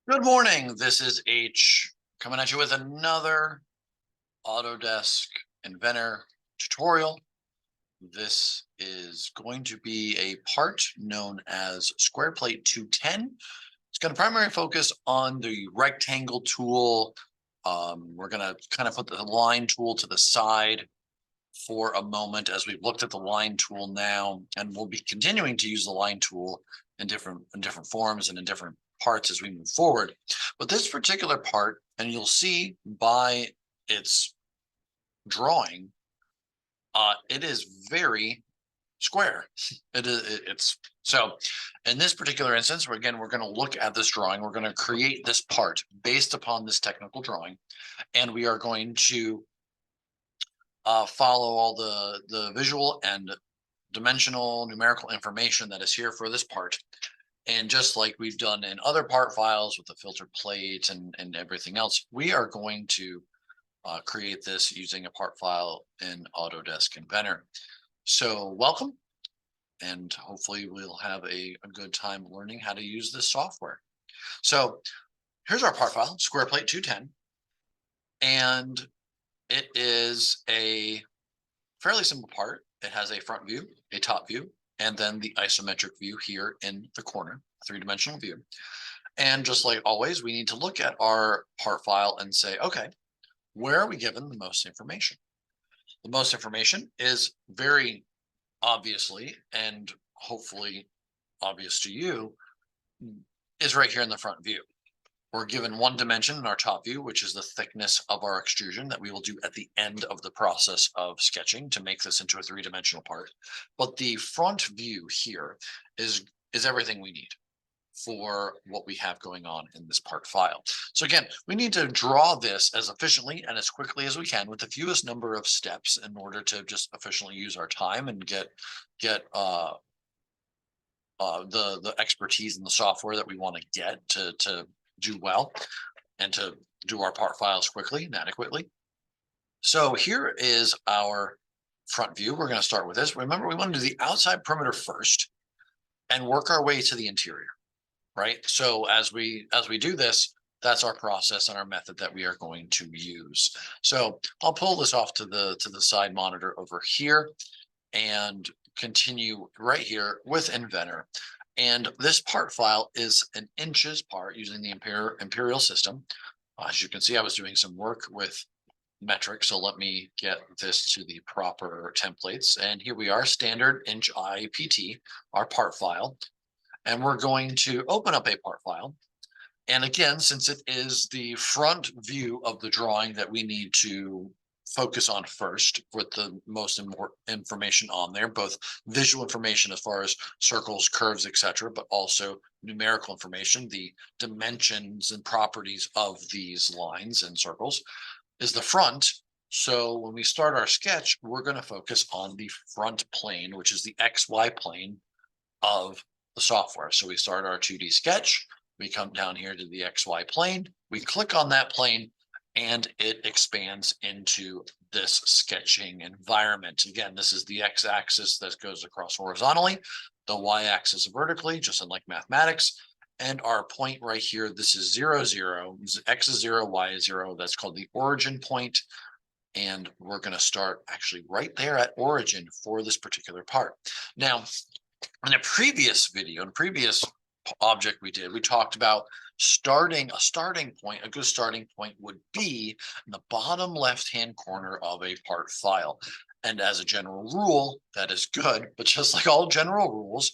Good morning. This is H coming at you with another Autodesk Inventor tutorial. This is going to be a part known as Square Plate 210. It's going to primarily focus on the rectangle tool. We're going to kind of put the line tool to the side for a moment as we've looked at the line tool now, and we'll be continuing to use the line tool in different forms and in different parts as we move forward. But this particular part, and you'll see by its drawing, it is very square. It's so in this particular instance, we're going to look at this drawing. We're going to create this part based upon this technical drawing, and we are going to follow all the visual and dimensional numerical information that is here for this part. And just like we've done in other part files with the filter plate and everything else, we are going to create this using a part file in Autodesk Inventor. So welcome, and hopefully we'll have a good time learning how to use this software. So here's our part file, Square Plate 210, and it is a fairly simple part. It has a front view, a top view, and then the isometric view here in the corner, three-dimensional view. And just like always, we need to look at our part file and say, okay, where are we given the most information? The most information is very obviously, and hopefully obvious to you, is right here in the front view. We're given one dimension in our top view, which is the thickness of our extrusion that we will do at the end of the process of sketching to make this into a three-dimensional part. But the front view here is everything we need for what we have going on in this part file. So again, we need to draw this as efficiently and as quickly as we can with the fewest number of steps in order to just efficiently use our time and get the expertise in the software that we want to get to do well and to do our part files quickly and adequately. So here is our front view. We're going to start with this. Remember, we want to do the outside perimeter first and work our way to the interior, right? So as we do this, that's our process and our method that we are going to use. So I'll pull this off to the side monitor over here and continue right here with Inventor. And this part file is an inches part using the imperial system. As you can see, I was doing some work with metric. So let me get this to the proper templates. And here we are, standard inch IPT, our part file. And we're going to open up a part file. And again, since it is the front view of the drawing that we need to focus on first with the most important information on there, both visual information as far as circles, curves, etc., but also numerical information, the dimensions and properties of these lines and circles is the front. So when we start our sketch, we're going to focus on the front plane, which is the XY plane of the software. So we start our 2D sketch, we come down here to the XY plane, we click on that plane, and it expands into this sketching environment. Again, this is the x-axis that goes across horizontally, the y-axis vertically, just unlike mathematics. And our point right here, this is 0, 0, x is 0, y is 0. That's called the origin point. And we're going to start actually right there at origin for this particular part. Now, in a previous video, in a previous object we did, we talked about a starting point. A good starting point would be in the bottom left-hand corner of a part file. And as a general rule, that is good, but just like all general rules,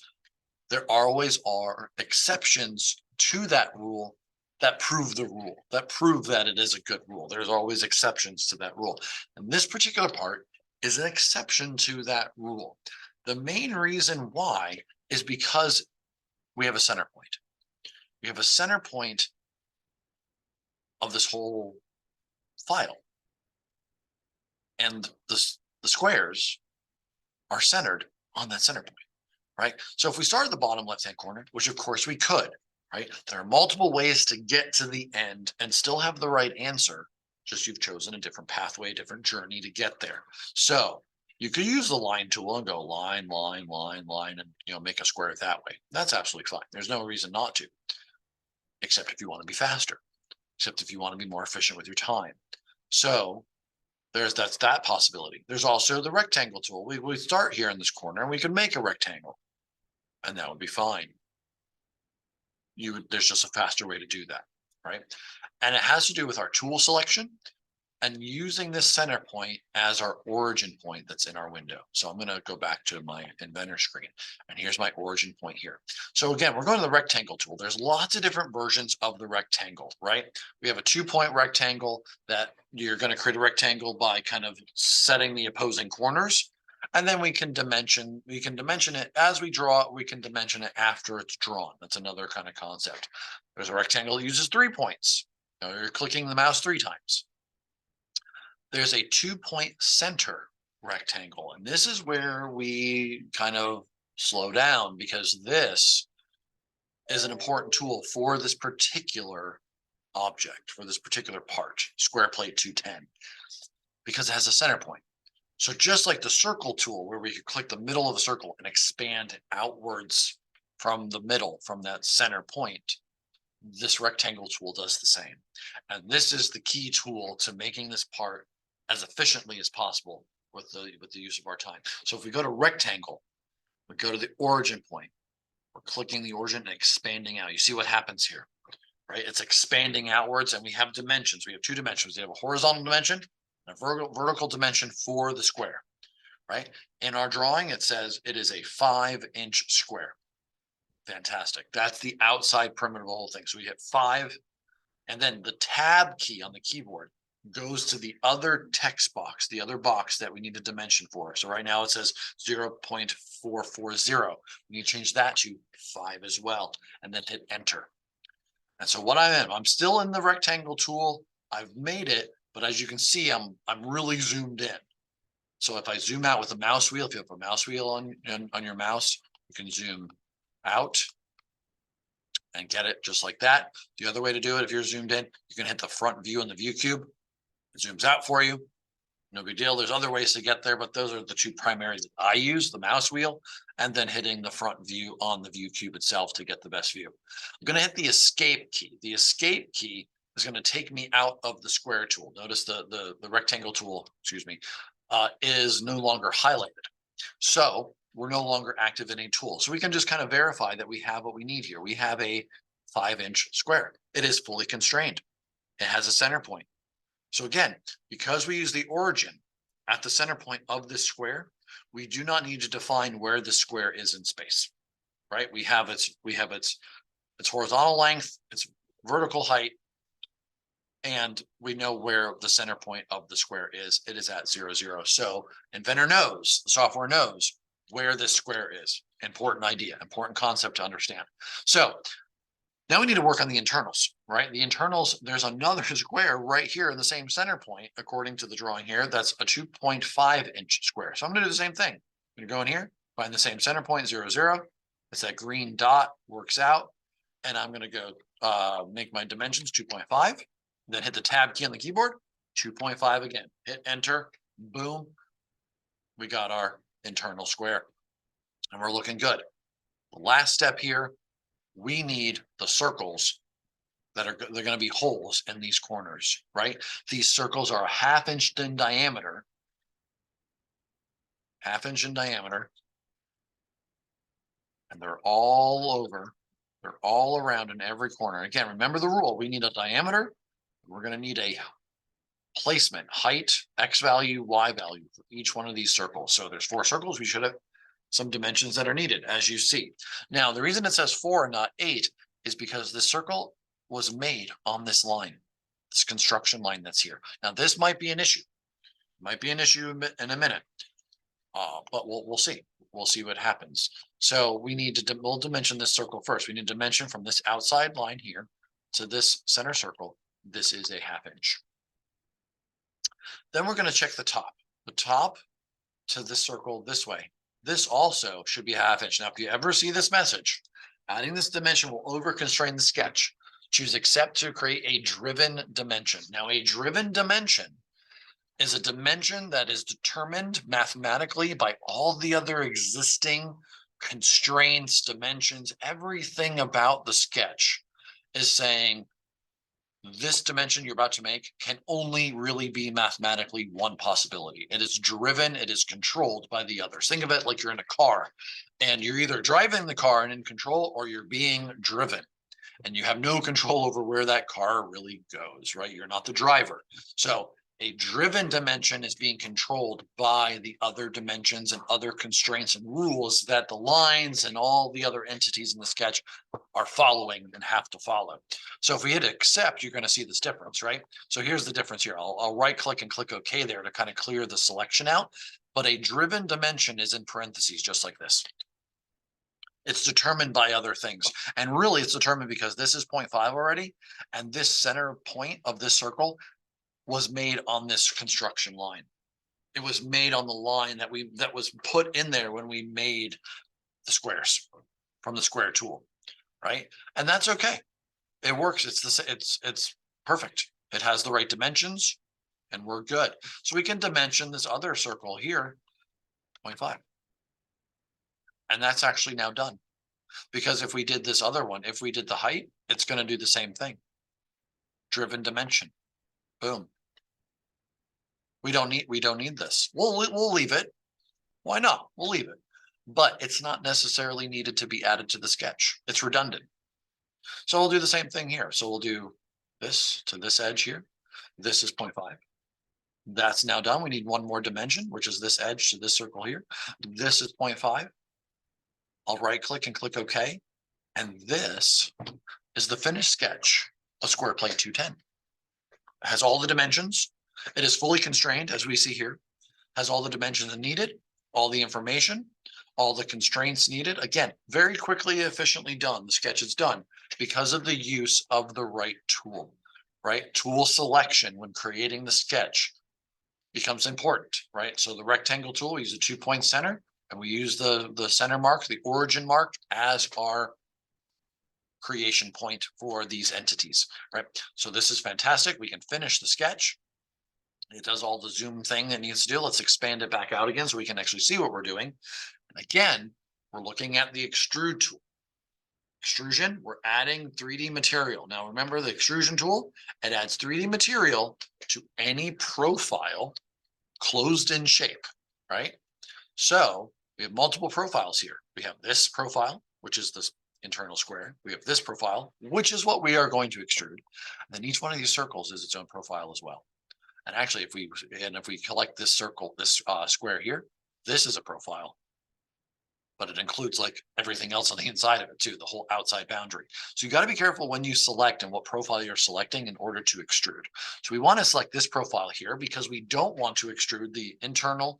there always are exceptions to that rule that prove the rule, that prove that it is a good rule. There's always exceptions to that rule. And this particular part is an exception to that rule. The main reason why is because we have a center point. We have a center point of this whole file. And the squares are centered on that center point, right? So if we start at the bottom left-hand corner, which of course we could, right? There are multiple ways to get to the end and still have the right answer, just you've chosen a different pathway, different journey to get there. So You could use the line tool and go line, line, line, line, and make a square that way. That's absolutely fine. There's no reason not to, except if you want to be faster, except if you want to be more efficient with your time. So that's that possibility. There's also the rectangle tool. We start here in this corner and we can make a rectangle, and that would be fine. There's just a faster way to do that, right? And it has to do with our tool selection and using this center point as our origin point that's in our window. So I'm going to go back to my Inventor screen, and here's my origin point here. So again, we're going to the rectangle tool. There's lots of different versions of the rectangle, right? We have a 2-point rectangle that you're going to create a rectangle by kind of setting the opposing corners. And then we can dimension it as we draw it. We can dimension it after it's drawn. That's another kind of concept. There's a rectangle that uses 3 points. You're clicking the mouse 3 times. There's a 2-point center rectangle. And this is where we kind of slow down, because this is an important tool for this particular object, for this particular part, square plate 210, because it has a center point. So just like the circle tool, where we could click the middle of the circle and expand outwards from the middle, from that center point, this rectangle tool does the same. And this is the key tool to making this part as efficiently as possible with the use of our time. So if we go to rectangle, we go to the origin point, we're clicking the origin and expanding out. You see what happens here, right? It's expanding outwards, and we have dimensions. We have 2 dimensions. We have a horizontal dimension and a vertical dimension for the square, right? In our drawing, it says it is a 5-inch square. Fantastic. That's the outside perimeter of the whole thing. So we hit 5, and then the tab key on the keyboard goes to the other text box, the other box that we need a dimension for. So right now it says 0.440. We need to change that to 5 as well, and then hit enter. And so what I'm still in the rectangle tool. I've made it, but as you can see, I'm really zoomed in. So if I zoom out with a mouse wheel, if you have a mouse wheel on your mouse, you can zoom out and get it just like that. The other way to do it, if you're zoomed in, you can hit the front view in the view cube. It zooms out for you. No big deal. There's other ways to get there, but those are the 2 primary that I use, the mouse wheel, and then hitting the front view on the view cube itself to get the best view. I'm going to hit the escape key. The escape key is going to take me out of the square tool. Notice the rectangle tool, is no longer highlighted. So we're no longer active in a tool. So we can just kind of verify that we have what we need here. We have a 5-inch square. It is fully constrained. It has a center point. So again, because we use the origin at the center point of this square, we do not need to define where the square is in space, right? We have its horizontal length, its vertical height, and we know where the center point of the square is. It is at 0, 0. So Inventor knows, the software knows where this square is. Important idea, important concept to understand. So now we need to work on the internals, right? The internals, there's another square right here in the same center point, according to the drawing here. That's a 2.5-inch square. So I'm going to do the same thing. I'm going to go in here, find the same center point, 0, 0. It's that green dot, works out. And I'm going to go make my dimensions 2.5. Then hit the tab key on the keyboard, 2.5 again. Hit enter, boom. We got our internal square. And we're looking good. The last step here, we need the circles they're going to be holes in these corners, right? These circles are a 1/2 inch in diameter, 1/2 inch in diameter, and they're all over. They're all around in every corner. Again, remember the rule. We need a diameter. We're going to need a placement, height, X value, Y value for each one of these circles. So there's 4 circles. We should have some dimensions that are needed, as you see. Now, the reason it says 4 and not 8 is because this circle was made on this line, this construction line that's here. Now, this might be an issue. Might be an issue in a minute, but we'll see. We'll see what happens. So we need to we'll dimension this circle first. We need to dimension from this outside line here to this center circle. This is a 1/2 inch. Then we're going to check the top to this circle this way. This also should be a 1/2 inch. Now, if you ever see this message, adding this dimension will over constrain the sketch. Choose accept to create a driven dimension. Now, a driven dimension is a dimension that is determined mathematically by all the other existing constraints, dimensions, everything about the sketch is saying this dimension you're about to make can only really be mathematically one possibility. It is driven, it is controlled by the others. Think of it like you're in a car and you're either driving the car and in control or you're being driven and you have no control over where that car really goes, right? You're not the driver. So a driven dimension is being controlled by the other dimensions and other constraints and rules that the lines and all the other entities in the sketch are following and have to follow. So if we hit accept, you're going to see this difference, right? So here's the difference here. I'll right click and click OK there to kind of clear the selection out. But a driven dimension is in parentheses, just like this. It's determined by other things. And really it's determined because this is 0.5 already. And this center point of this circle was made on this construction line. It was made on the line that was put in there when we made the squares from the square tool, right? And that's okay. It works. It's perfect. It has the right dimensions and we're good. So we can dimension this other circle here, 0.5. And that's actually now done. Because if we did this other one, if we did the height, it's going to do the same thing. Driven dimension. Boom. We don't need this. We'll leave it. Why not? We'll leave it. But it's not necessarily needed to be added to the sketch. It's redundant. So we'll do the same thing here. So we'll do this to this edge here. This is 0.5. That's now done. We need one more dimension, which is this edge to this circle here. This is 0.5. I'll right click and click OK. And this is the finished sketch of square plate 210. It has all the dimensions. It is fully constrained, as we see here. Has all the dimensions needed, all the information, all the constraints needed. Again, very quickly, efficiently done. The sketch is done because of the use of the right tool, right? Tool selection when creating the sketch becomes important, right? So the rectangle tool, we use a 2-point center, and we use the center mark, the origin mark, as our creation point for these entities, right? So this is fantastic. We can finish the sketch. It does all the zoom thing it needs to do. Let's expand it back out again so we can actually see what we're doing. And again, we're looking at the extrude tool. Extrusion, we're adding 3D material. Now remember the extrusion tool, it adds 3D material to any profile closed in shape, right? So we have multiple profiles here. We have this profile, which is this internal square. We have this profile, which is what we are going to extrude. And then each one of these circles is its own profile as well. And actually, if we collect this circle, this square here, this is a profile, but it includes like everything else on the inside of it too, the whole outside boundary. So you got to be careful when you select and what profile you're selecting in order to extrude. So we want to select this profile here because we don't want to extrude the internal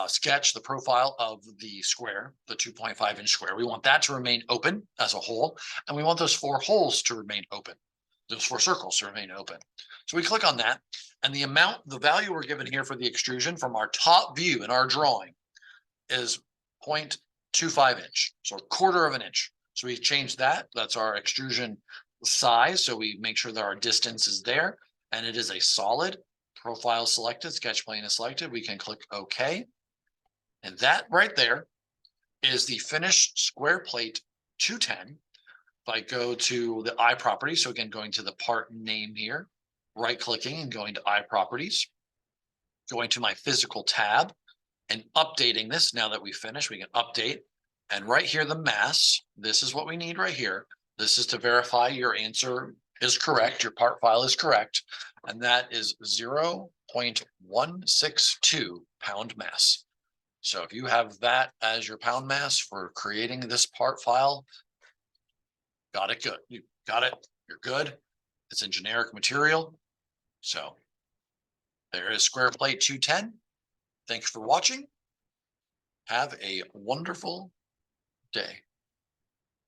sketch, the profile of the square, the 2.5-inch square. We want that to remain open as a whole, and we want those 4 holes to remain open, those 4 circles to remain open. So we click on that, and the value we're given here for the extrusion from our top view in our drawing is 0.25 inch, so 1/4 of an inch. So we change that. That's our extrusion size. So we make sure that our distance is there, and it is a solid. Profile selected, sketch plane is selected. We can click OK. And that right there is the finished square plate 210. If I go to the eye property, so again, going to the part name here, right clicking and going to eye properties, going to my physical tab and updating this. Now that we finished, we can update. And right here, the mass, this is what we need right here. This is to verify your answer is correct, your part file is correct. And that is 0.162 pound mass. So if you have that as your pound mass for creating this part file, got it good. You got it. You're good. It's in generic material. So there is square plate 210. Thanks for watching. Have a wonderful day.